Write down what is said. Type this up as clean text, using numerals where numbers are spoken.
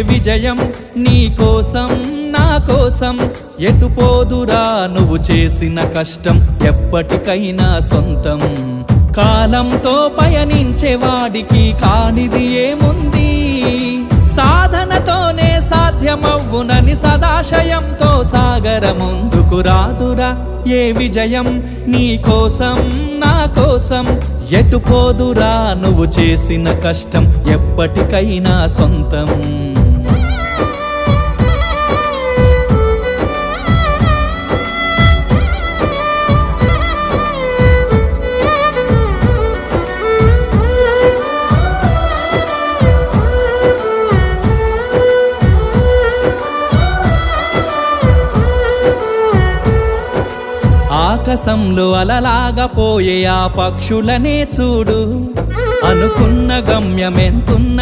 విజయం నీ కోసం నా కోసం ఎటుపోదురా నువ్వు చేసిన కష్టం ఎప్పటికైనా సొంతం కాలంతో పయనించేవాడికి కానిది ఏముంది సాధనతోనే సాధ్యమవ్వునని సదాశయంతో సాగర ముందుకు రాదురా ఏ విజయం నీ కోసం నా కోసం ఎటుపోదురా నువ్వు చేసిన కష్టం ఎప్పటికైనా సొంతం ఆకాశంలో అలలాగా పోయే ఆ పక్షులనే చూడు అనుకున్న గమ్యమెంతున్న